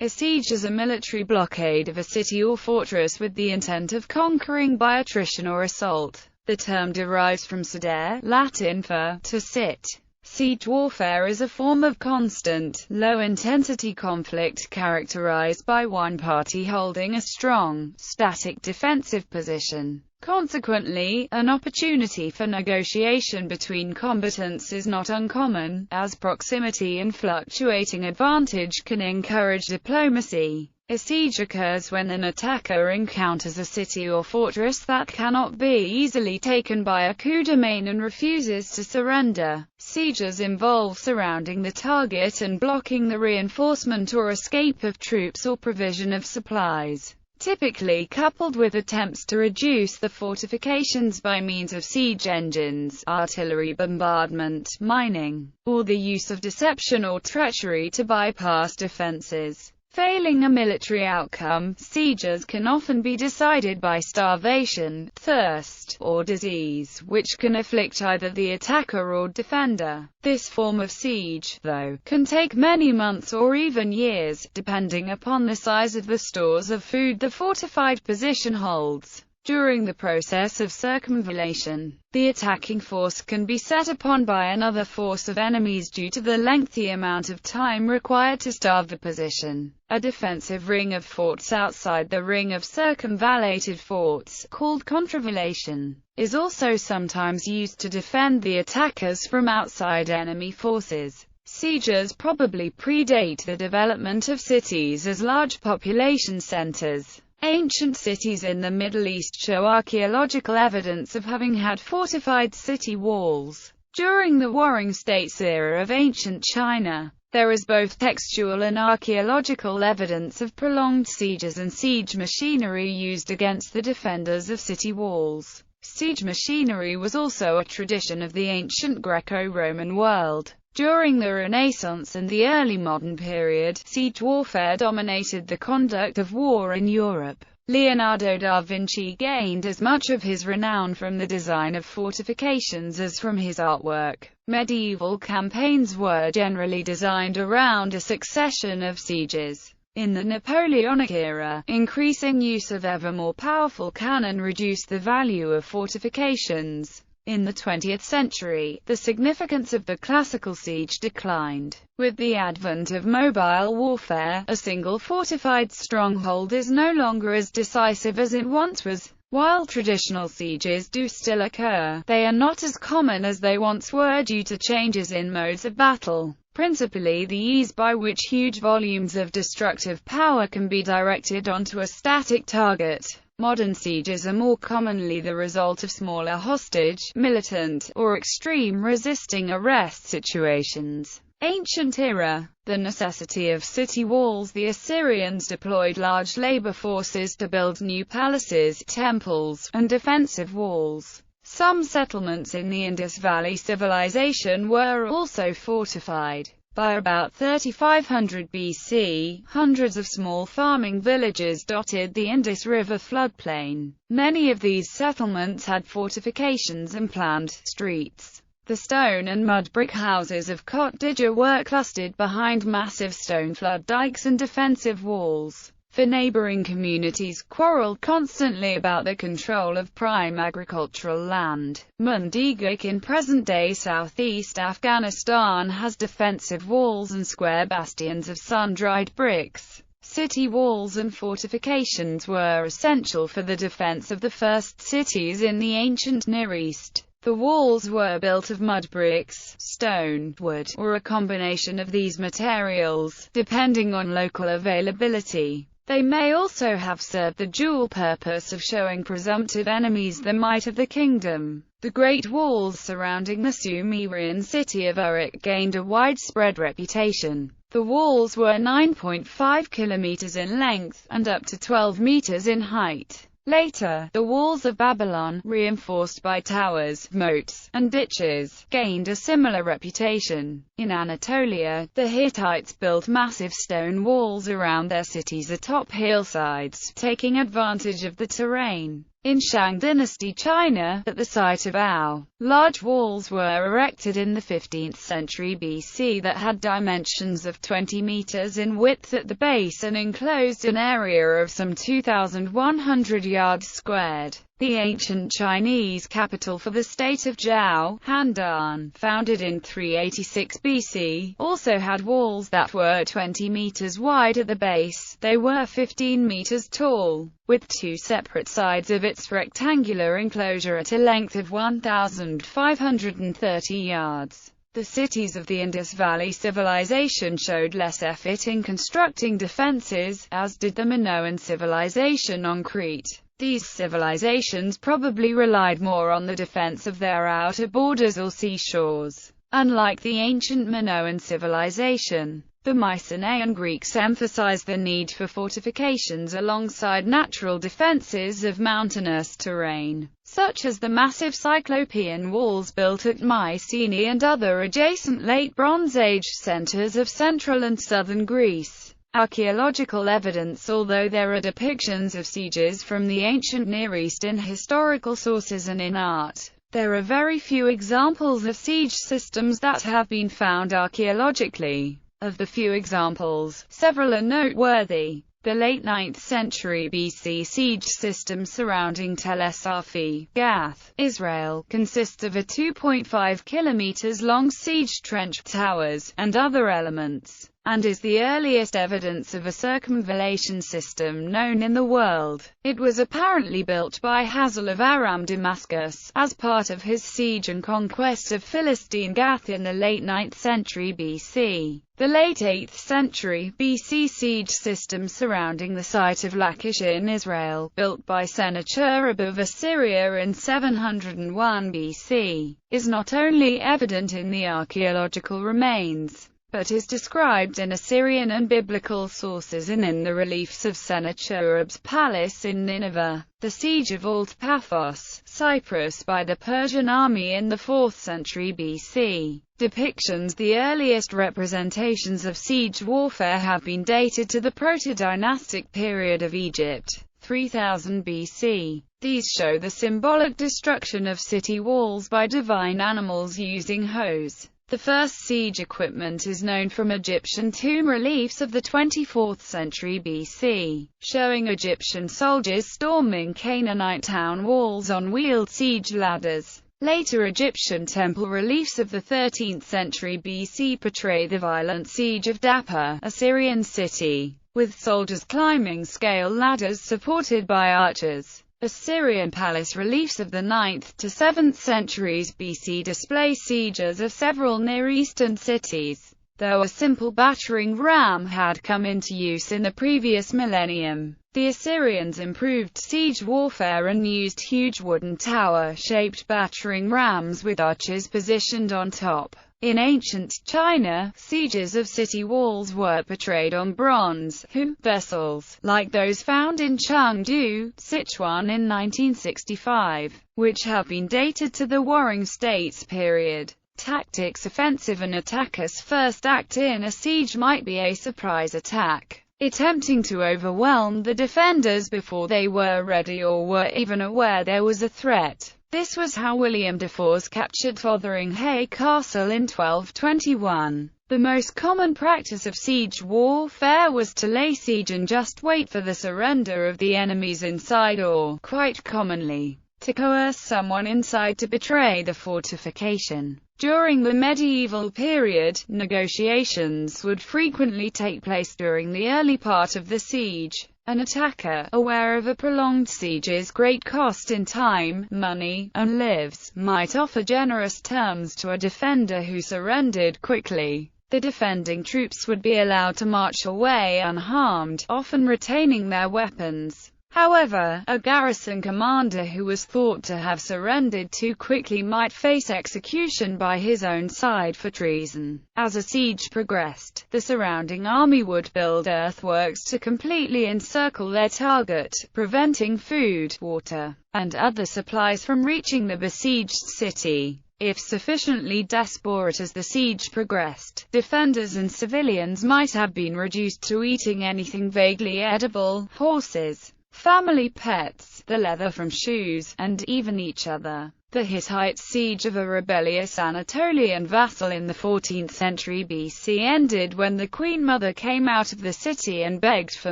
A siege is a military blockade of a city or fortress with the intent of conquering by attrition or assault. The term derives from sedere, Latin for to sit. Siege warfare is a form of constant, low-intensity conflict characterized by one party holding a strong, static defensive position. Consequently, an opportunity for negotiation between combatants is not uncommon, as proximity and fluctuating advantage can encourage diplomacy. A siege occurs when an attacker encounters a city or fortress that cannot be easily taken by a coup de main and refuses to surrender. Sieges involve surrounding the target and blocking the reinforcement or escape of troops or provision of supplies, typically coupled with attempts to reduce the fortifications by means of siege engines, artillery bombardment, mining, or the use of deception or treachery to bypass defenses. Failing a military outcome, sieges can often be decided by starvation, thirst, or disease, which can afflict either the attacker or defender. This form of siege, though, can take many months or even years, depending upon the size of the stores of food the fortified position holds. During the process of circumvallation, the attacking force can be set upon by another force of enemies due to the lengthy amount of time required to starve the position. A defensive ring of forts outside the ring of circumvallated forts, called contravallation, is also sometimes used to defend the attackers from outside enemy forces. Sieges probably predate the development of cities as large population centers. Ancient cities in the Middle East show archaeological evidence of having had fortified city walls. During the Warring States era of ancient China, there is both textual and archaeological evidence of prolonged sieges and siege machinery used against the defenders of city walls. Siege machinery was also a tradition of the ancient Greco-Roman world. During the Renaissance and the early modern period, siege warfare dominated the conduct of war in Europe. Leonardo da Vinci gained as much of his renown from the design of fortifications as from his artwork. Medieval campaigns were generally designed around a succession of sieges. In the Napoleonic era, increasing use of ever more powerful cannon reduced the value of fortifications. In the 20th century, the significance of the classical siege declined. With the advent of mobile warfare, a single fortified stronghold is no longer as decisive as it once was. While traditional sieges do still occur, they are not as common as they once were due to changes in modes of battle, principally the ease by which huge volumes of destructive power can be directed onto a static target. Modern sieges are more commonly the result of smaller hostage, militant, or extreme resisting arrest situations. Ancient era. The necessity of city walls. The Assyrians deployed large labor forces to build new palaces, temples, and defensive walls. Some settlements in the Indus Valley Civilization were also fortified. By about 3500 BC, hundreds of small farming villages dotted the Indus River floodplain. Many of these settlements had fortifications and planned streets. The stone and mud brick houses of Kot Dija were clustered behind massive stone flood dikes and defensive walls. For neighboring communities quarreled constantly about the control of prime agricultural land. Mundiguk in present-day southeast Afghanistan has defensive walls and square bastions of sun-dried bricks. City walls and fortifications were essential for the defense of the first cities in the ancient Near East. The walls were built of mud bricks, stone, wood, or a combination of these materials, depending on local availability. They may also have served the dual purpose of showing presumptive enemies the might of the kingdom. The Great Walls surrounding the Sumerian city of Uruk gained a widespread reputation. The walls were 9.5 kilometers in length, and up to 12 meters in height. Later, the walls of Babylon, reinforced by towers, moats, and ditches, gained a similar reputation. In Anatolia, the Hittites built massive stone walls around their cities atop hillsides, taking advantage of the terrain. In Shang dynasty China, at the site of Ao, large walls were erected in the 15th century BC that had dimensions of 20 meters in width at the base and enclosed an area of some 2,100 yards squared. The ancient Chinese capital for the state of Zhao, Handan, founded in 386 BC, also had walls that were 20 meters wide at the base. They were 15 meters tall, with two separate sides of its rectangular enclosure at a length of 1,530 yards. The cities of the Indus Valley civilization showed less effort in constructing defenses, as did the Minoan civilization on Crete. These civilizations probably relied more on the defense of their outer borders or seashores. Unlike the ancient Minoan civilization, the Mycenaean Greeks emphasized the need for fortifications alongside natural defenses of mountainous terrain, such as the massive Cyclopean walls built at Mycenae and other adjacent Late Bronze Age centers of central and southern Greece. Archaeological evidence. Although there are depictions of sieges from the ancient Near East in historical sources and in art, there are very few examples of siege systems that have been found archaeologically. Of the few examples, several are noteworthy. The late 9th century BC siege system surrounding Tel Es-Sarfi, Gath, Israel, consists of a 2.5 kilometers long siege trench, towers, and other elements, and is the earliest evidence of a circumvallation system known in the world. It was apparently built by Hazael of Aram Damascus, as part of his siege and conquest of Philistine Gath in the late 9th century BC. The late 8th century BC siege system surrounding the site of Lachish in Israel, built by Sennacherib of Assyria in 701 BC, is not only evident in the archaeological remains, but is described in Assyrian and biblical sources and in the reliefs of Sennacherib's palace in Nineveh. The siege of Alt-Paphos, Cyprus by the Persian army in the 4th century BC. Depictions. The earliest representations of siege warfare have been dated to the proto-dynastic period of Egypt, 3000 BC. These show the symbolic destruction of city walls by divine animals using hoes. The first siege equipment is known from Egyptian tomb reliefs of the 24th century BC, showing Egyptian soldiers storming Canaanite town walls on wheeled siege ladders. Later Egyptian temple reliefs of the 13th century BC portray the violent siege of Dapur, a Syrian city, with soldiers climbing scale ladders supported by archers. Assyrian palace reliefs of the 9th to 7th centuries BC display sieges of several Near Eastern cities, though a simple battering ram had come into use in the previous millennium. The Assyrians improved siege warfare and used huge wooden tower-shaped battering rams with archers positioned on top. In ancient China, sieges of city walls were portrayed on bronze hu vessels, like those found in Chengdu, Sichuan in 1965, which have been dated to the Warring States period. Tactics. Offensive. An attacker's first act in a siege might be a surprise attack, attempting to overwhelm the defenders before they were ready or were even aware there was a threat. This was how William de Fours captured Fotheringhay Castle in 1221. The most common practice of siege warfare was to lay siege and just wait for the surrender of the enemies inside, or, quite commonly, to coerce someone inside to betray the fortification. During the medieval period, negotiations would frequently take place during the early part of the siege. An attacker, aware of a prolonged siege's great cost in time, money, and lives, might offer generous terms to a defender who surrendered quickly. The defending troops would be allowed to march away unharmed, often retaining their weapons. However, a garrison commander who was thought to have surrendered too quickly might face execution by his own side for treason. As a siege progressed, the surrounding army would build earthworks to completely encircle their target, preventing food, water, and other supplies from reaching the besieged city. If sufficiently desperate as the siege progressed, defenders and civilians might have been reduced to eating anything vaguely edible: horses, family pets, the leather from shoes, and even each other. The Hittite siege of a rebellious Anatolian vassal in the 14th century BC ended when the queen mother came out of the city and begged for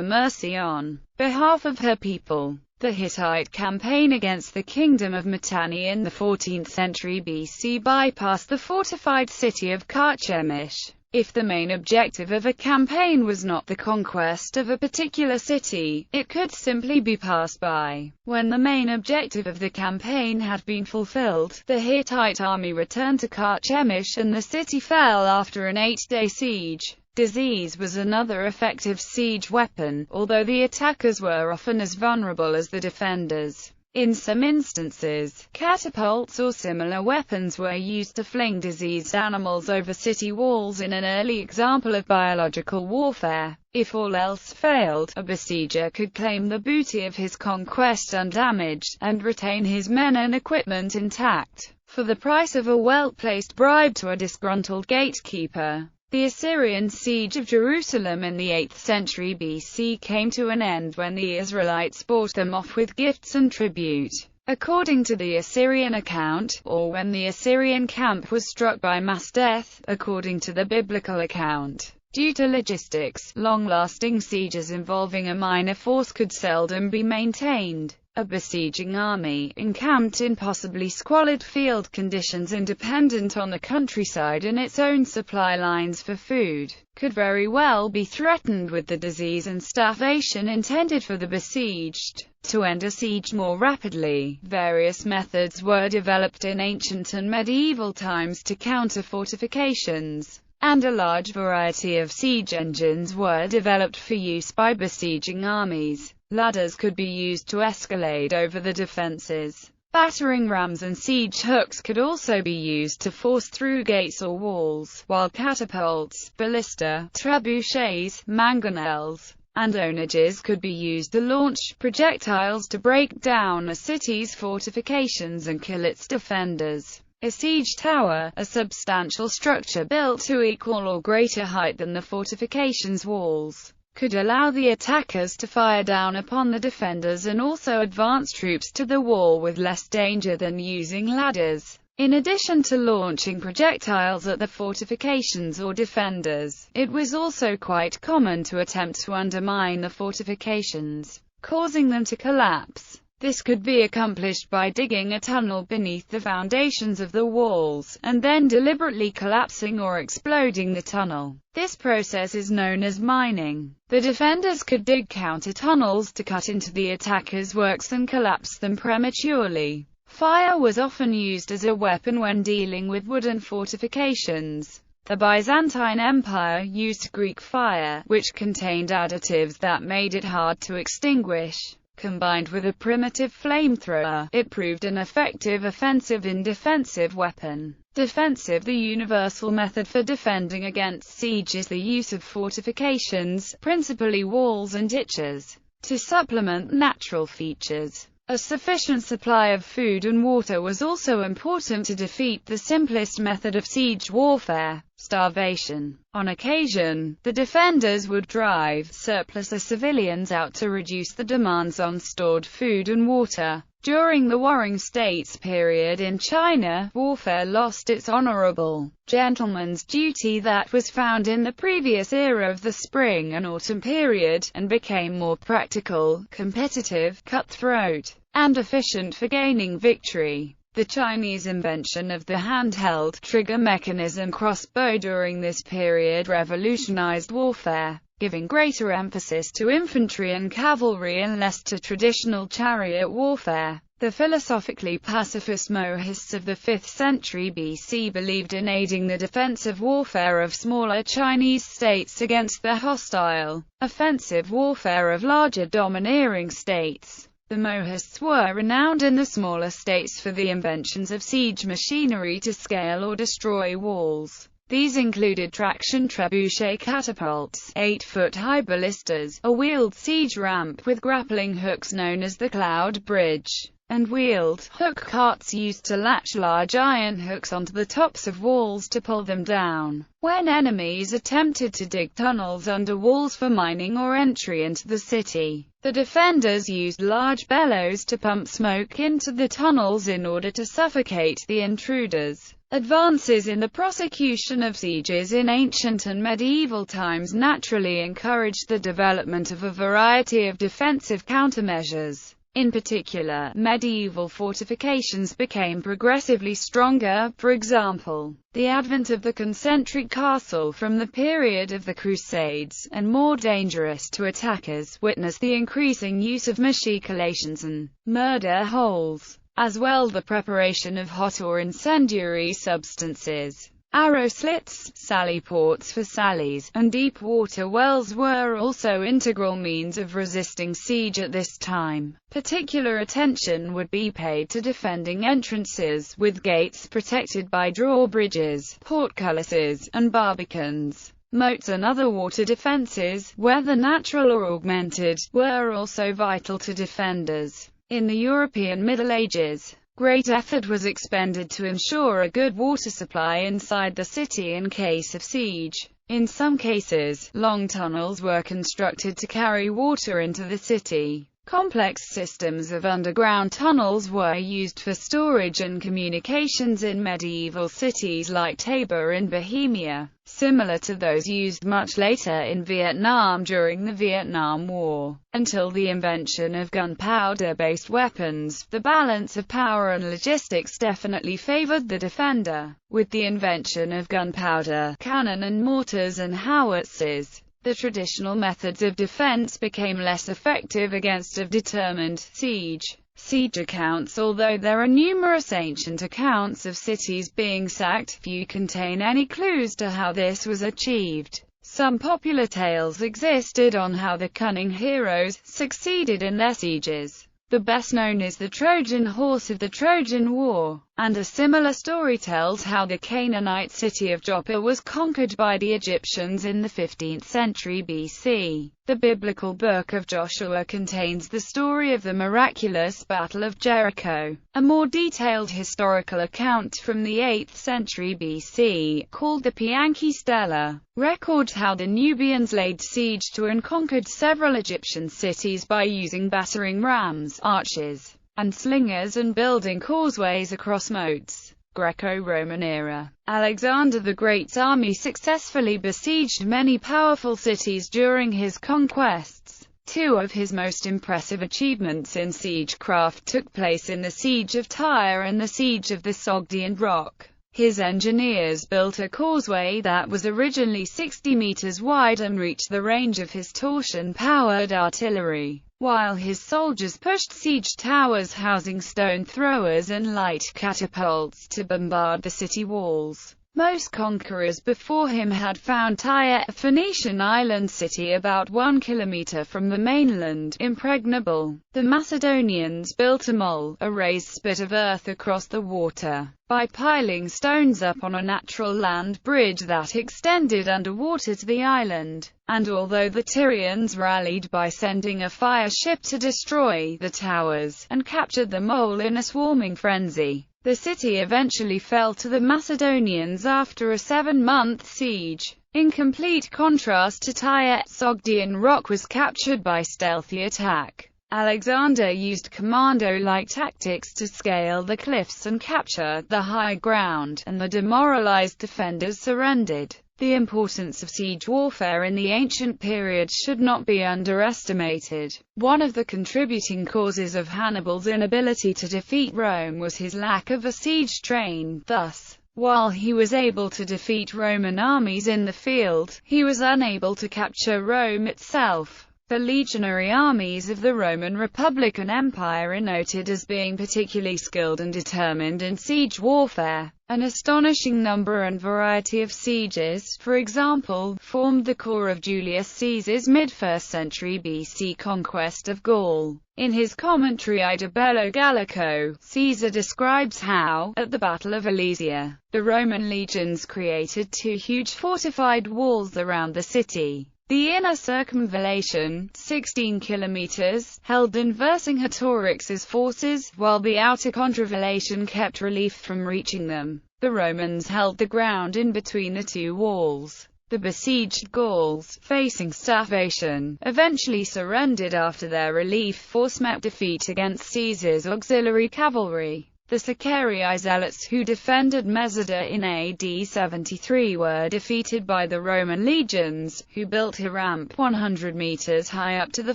mercy on behalf of her people. The Hittite campaign against the kingdom of Mitanni in the 14th century BC bypassed the fortified city of Carchemish. If the main objective of a campaign was not the conquest of a particular city, it could simply be passed by. When the main objective of the campaign had been fulfilled, the Hittite army returned to Carchemish and the city fell after an 8-day siege. Disease was another effective siege weapon, although the attackers were often as vulnerable as the defenders. In some instances, catapults or similar weapons were used to fling diseased animals over city walls in an early example of biological warfare. If all else failed, a besieger could claim the booty of his conquest undamaged, and retain his men and equipment intact, for the price of a well-placed bribe to a disgruntled gatekeeper. The Assyrian siege of Jerusalem in the 8th century BC came to an end when the Israelites bought them off with gifts and tribute, according to the Assyrian account, or when the Assyrian camp was struck by mass death, according to the biblical account. Due to logistics, long-lasting sieges involving a minor force could seldom be maintained. A besieging army, encamped in possibly squalid field conditions and dependent on the countryside and its own supply lines for food, could very well be threatened with the disease and starvation intended for the besieged. To end a siege more rapidly, various methods were developed in ancient and medieval times to counter fortifications, and a large variety of siege engines were developed for use by besieging armies. Ladders could be used to escalade over the defenses. Battering rams and siege hooks could also be used to force through gates or walls, while catapults, ballista, trebuchets, mangonels, and onages could be used to launch projectiles to break down a city's fortifications and kill its defenders. A siege tower, a substantial structure built to equal or greater height than the fortification's walls, could allow the attackers to fire down upon the defenders and also advance troops to the wall with less danger than using ladders. In addition to launching projectiles at the fortifications or defenders, it was also quite common to attempt to undermine the fortifications, causing them to collapse. This could be accomplished by digging a tunnel beneath the foundations of the walls, and then deliberately collapsing or exploding the tunnel. This process is known as mining. The defenders could dig counter-tunnels to cut into the attackers' works and collapse them prematurely. Fire was often used as a weapon when dealing with wooden fortifications. The Byzantine Empire used Greek fire, which contained additives that made it hard to extinguish. Combined with a primitive flamethrower, it proved an effective offensive and defensive weapon. Defensive. The universal method for defending against siege is the use of fortifications, principally walls and ditches, to supplement natural features. A sufficient supply of food and water was also important to defeat the simplest method of siege warfare, starvation. On occasion, the defenders would drive surplus civilians out to reduce the demands on stored food and water. During the Warring States period in China, warfare lost its honorable gentleman's duty that was found in the previous era of the Spring and Autumn period, and became more practical, competitive, cutthroat, and efficient for gaining victory. The Chinese invention of the handheld trigger mechanism crossbow during this period revolutionized warfare, giving greater emphasis to infantry and cavalry and less to traditional chariot warfare. The philosophically pacifist Mohists of the 5th century BC believed in aiding the defensive warfare of smaller Chinese states against the hostile, offensive warfare of larger domineering states. The Mohists were renowned in the smaller states for the inventions of siege machinery to scale or destroy walls. These included traction trebuchet catapults, 8-foot-high ballistas, a wheeled siege ramp with grappling hooks known as the Cloud Bridge, and wheeled hook carts used to latch large iron hooks onto the tops of walls to pull them down. When enemies attempted to dig tunnels under walls for mining or entry into the city, the defenders used large bellows to pump smoke into the tunnels in order to suffocate the intruders. Advances in the prosecution of sieges in ancient and medieval times naturally encouraged the development of a variety of defensive countermeasures. In particular, medieval fortifications became progressively stronger. For example, the advent of the concentric castle from the period of the Crusades, and more dangerous to attackers, witnessed the increasing use of machicolations and murder holes, as well the preparation of hot or incendiary substances. Arrow slits, sally ports for sallies, and deep water wells were also integral means of resisting siege at this time. Particular attention would be paid to defending entrances, with gates protected by drawbridges, portcullises, and barbicans. Moats and other water defences, whether natural or augmented, were also vital to defenders. In the European Middle Ages, great effort was expended to ensure a good water supply inside the city in case of siege. In some cases, long tunnels were constructed to carry water into the city. Complex systems of underground tunnels were used for storage and communications in medieval cities like Tabor in Bohemia, similar to those used much later in Vietnam during the Vietnam War. Until the invention of gunpowder-based weapons, the balance of power and logistics definitely favored the defender. With the invention of gunpowder, cannon and mortars and howitzers, the traditional methods of defense became less effective against a determined siege. Siege accounts. Although there are numerous ancient accounts of cities being sacked, few contain any clues to how this was achieved. Some popular tales existed on how the cunning heroes succeeded in their sieges. The best known is the Trojan horse of the Trojan War, and a similar story tells how the Canaanite city of Joppa was conquered by the Egyptians in the 15th century BC. The biblical book of Joshua contains the story of the miraculous Battle of Jericho. A more detailed historical account from the 8th century BC, called the Pianki Stela, records how the Nubians laid siege to and conquered several Egyptian cities by using battering rams, archers, and slingers, and building causeways across moats. Greco-Roman era. Alexander the Great's army successfully besieged many powerful cities during his conquests. Two of his most impressive achievements in siegecraft took place in the Siege of Tyre and the Siege of the Sogdian Rock. His engineers built a causeway that was originally 60 meters wide and reached the range of his torsion-powered artillery, while his soldiers pushed siege towers housing stone throwers and light catapults to bombard the city walls. Most conquerors before him had found Tyre, a Phoenician island city about 1 kilometer from the mainland, impregnable. The Macedonians built a mole, a raised spit of earth across the water, by piling stones up on a natural land bridge that extended underwater to the island. And although the Tyrians rallied by sending a fire ship to destroy the towers, and captured the mole in a swarming frenzy, the city eventually fell to the Macedonians after a 7-month siege. In complete contrast to Tyre, Sogdian Rock was captured by stealthy attack. Alexander used commando-like tactics to scale the cliffs and capture the high ground, and the demoralized defenders surrendered. The importance of siege warfare in the ancient period should not be underestimated. One of the contributing causes of Hannibal's inability to defeat Rome was his lack of a siege train. Thus, while he was able to defeat Roman armies in the field, he was unable to capture Rome itself. The legionary armies of the Roman Republican Empire are noted as being particularly skilled and determined in siege warfare. An astonishing number and variety of sieges, for example, formed the core of Julius Caesar's mid-1st century BC conquest of Gaul. In his commentary Ida Bello Gallico, Caesar describes how, at the Battle of Alesia, the Roman legions created 2 huge fortified walls around the city. The inner circumvallation, 16 kilometers, held in Vercingetorix's forces, while the outer contravallation kept relief from reaching them. The Romans held the ground in between the two walls. The besieged Gauls, facing starvation, eventually surrendered after their relief force met defeat against Caesar's auxiliary cavalry. The Sicarii zealots who defended Mesida in AD 73 were defeated by the Roman legions, who built a ramp 100 meters high up to the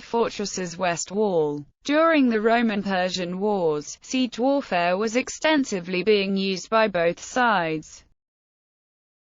fortress's west wall. During the Roman-Persian Wars, siege warfare was extensively being used by both sides.